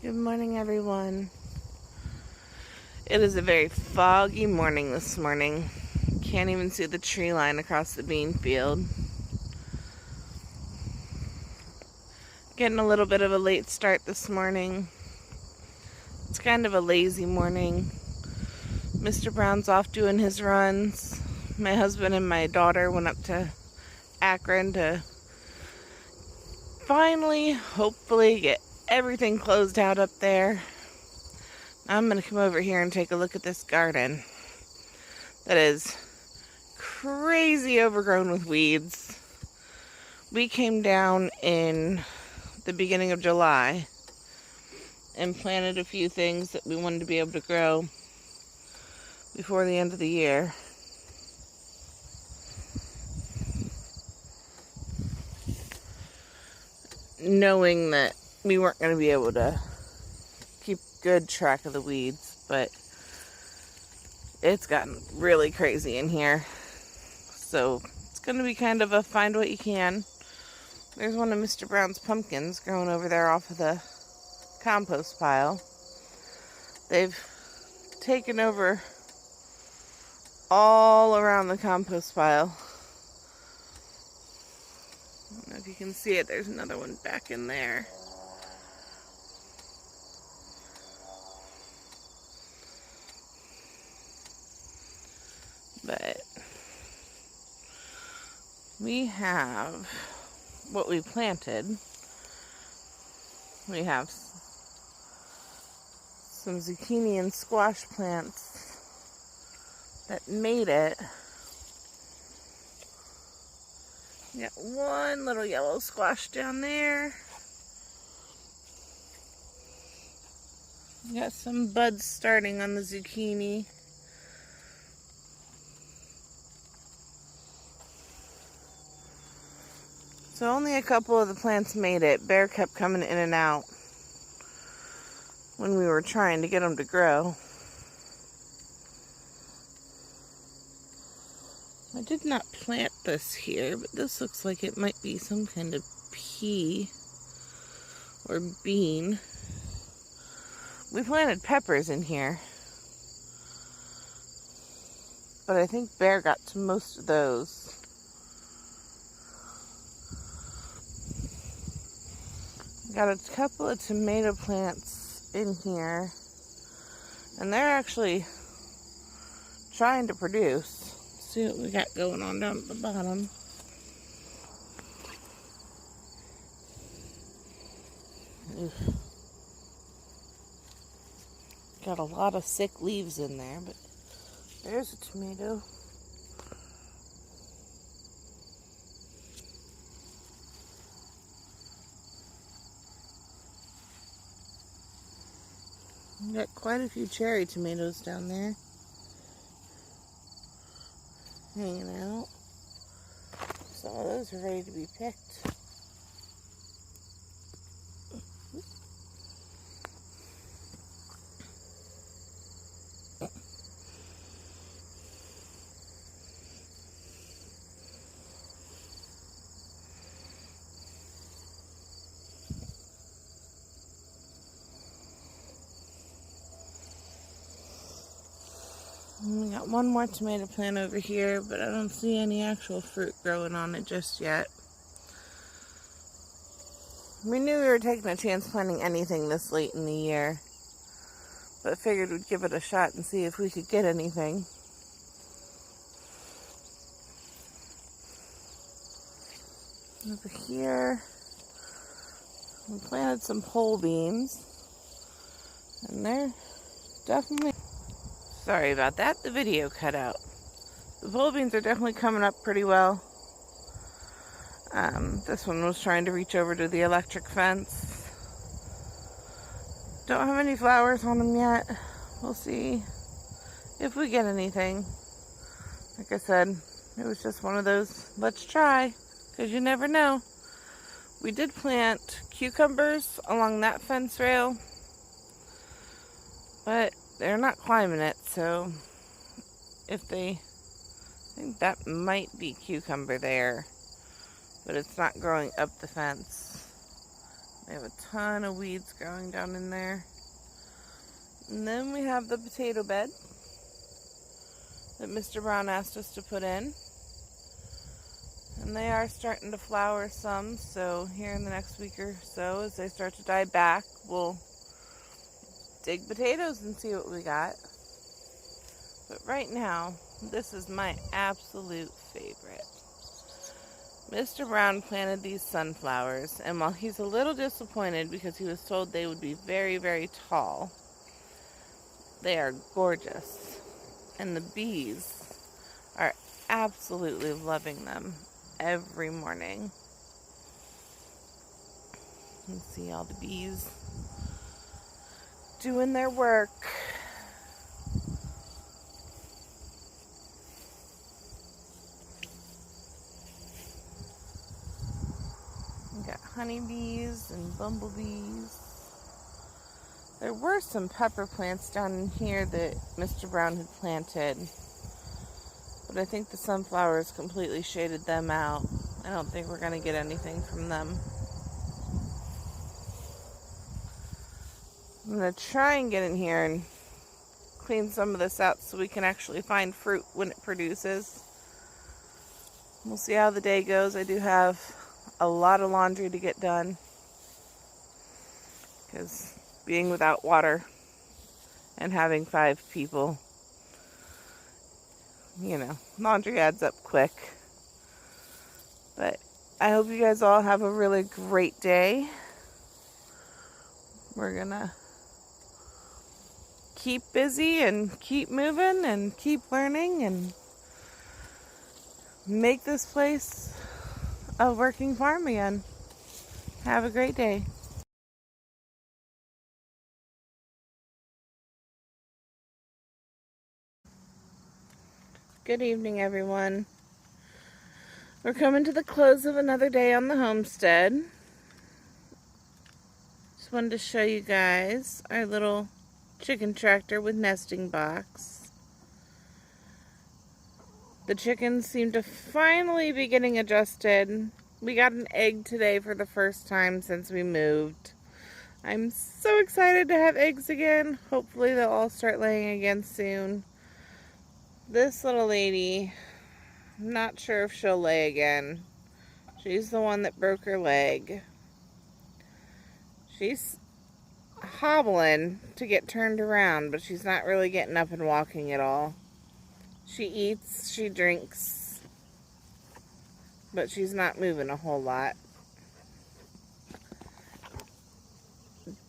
Good morning, everyone. It is a very foggy morning this morning. Can't even see the tree line across the bean field. Getting a little bit of a late start this morning. It's kind of a lazy morning. Mr. Brown's off doing his runs. My husband and my daughter went up to Akron to finally, hopefully, get everything closed out up there. I'm going to come over here and take a look at this garden that is crazy overgrown with weeds. We came down in the beginning of July and planted a few things that we wanted to be able to grow before the end of the year. Knowing that we weren't going to be able to keep good track of the weeds, but it's gotten really crazy in here. So it's going to be kind of a find what you can. There's one of Mr. Brown's pumpkins growing over there off of the compost pile. They've taken over all around the compost pile. I don't know if you can see it. There's another one back in there. But we have what we planted. We have some zucchini and squash plants that made it. We got one little yellow squash down there. We got some buds starting on the zucchini. So only a couple of the plants made it. Bear kept coming in and out when we were trying to get them to grow. I did not plant this here, but this looks like it might be some kind of pea or bean. We planted peppers in here, but I think Bear got to most of those. Got a couple of tomato plants in here, and they're actually trying to produce. See what we got going on down at the bottom. Oof. Got a lot of sick leaves in there, but there's a tomato. We got quite a few cherry tomatoes down there hanging out. Some of those are ready to be picked. And we got one more tomato plant over here, but I don't see any actual fruit growing on it just yet. We knew we were taking a chance planting anything this late in the year, but figured we'd give it a shot and see if we could get anything. Over here, we planted some pole beans, and they're definitely... Sorry about that, the video cut out. The pole beans are definitely coming up pretty well. This one was trying to reach over to the electric fence. Don't have any flowers on them yet. We'll see if we get anything. Like I said, it was just one of those, let's try, because you never know. We did plant cucumbers along that fence rail, but they're not climbing it, so if they, I think that might be cucumber there, but it's not growing up the fence. We have a ton of weeds growing down in there. And then we have the potato bed that Mr. Brown asked us to put in. And they are starting to flower some, so here in the next week or so, as they start to die back, we'll dig potatoes and see what we got. But right now, this is my absolute favorite. Mr. Brown planted these sunflowers, and while he's a little disappointed because he was told they would be very, very tall, they are gorgeous. And the bees are absolutely loving them every morning. You can see all the bees doing their work. We got honeybees and bumblebees. There were some pepper plants down in here that Mr. Brown had planted, but I think the sunflowers completely shaded them out. I don't think we're going to get anything from them. I'm going to try and get in here and clean some of this out so we can actually find fruit when it produces. We'll see how the day goes. I do have a lot of laundry to get done because being without water and having 5 people, you know, laundry adds up quick. But I hope you guys all have a really great day. We're gonna keep busy and keep moving and keep learning and make this place a working farm again. Have a great day. Good evening, everyone. We're coming to the close of another day on the homestead. Just wanted to show you guys our little chicken tractor with nesting box. The chickens seem to finally be getting adjusted. We got an egg today for the first time since we moved. I'm so excited to have eggs again. Hopefully they'll all start laying again soon. This little lady, I'm not sure if she'll lay again. She's the one that broke her leg. She's hobbling to get turned around, but she's not really getting up and walking at all. She eats, she drinks, but she's not moving a whole lot.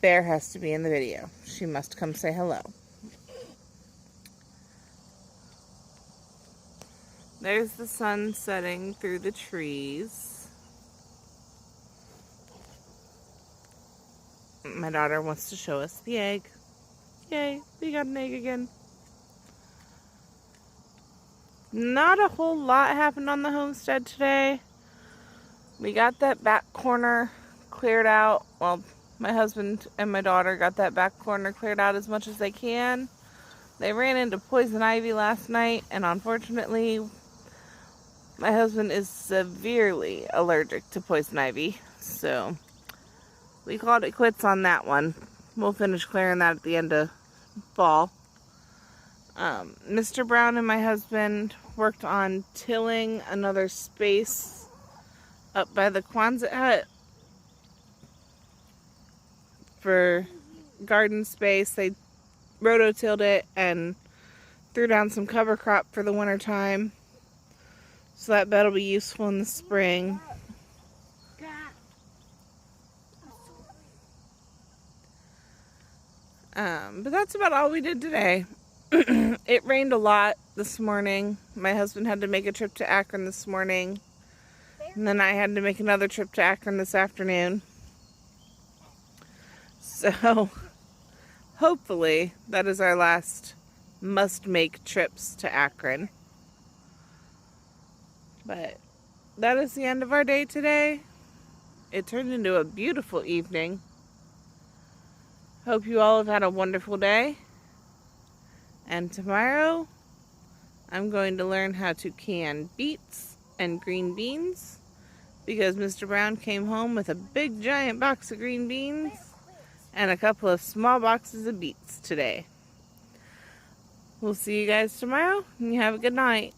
Bear has to be in the video. She must come say hello. There's the sun setting through the trees. My daughter wants to show us the egg. Yay, we got an egg again. Not a whole lot happened on the homestead today. We got that back corner cleared out. Well, my husband and my daughter got that back corner cleared out as much as they can. They ran into poison ivy last night, and unfortunately, my husband is severely allergic to poison ivy, so we called it quits on that one. We'll finish clearing that at the end of fall. Mr. Brown and my husband worked on tilling another space up by the Quonset hut for garden space. They rototilled it and threw down some cover crop for the winter time. So that bed will be useful in the spring. But that's about all we did today. It rained a lot this morning. My husband had to make a trip to Akron this morning. And then I had to make another trip to Akron this afternoon. So, hopefully, that is our last must-make trips to Akron. But that is the end of our day today. It turned into a beautiful evening. Hope you all have had a wonderful day. And tomorrow, I'm going to learn how to can beets and green beans because Mr. Brown came home with a big giant box of green beans and a couple of small boxes of beets today. We'll see you guys tomorrow, and you have a good night.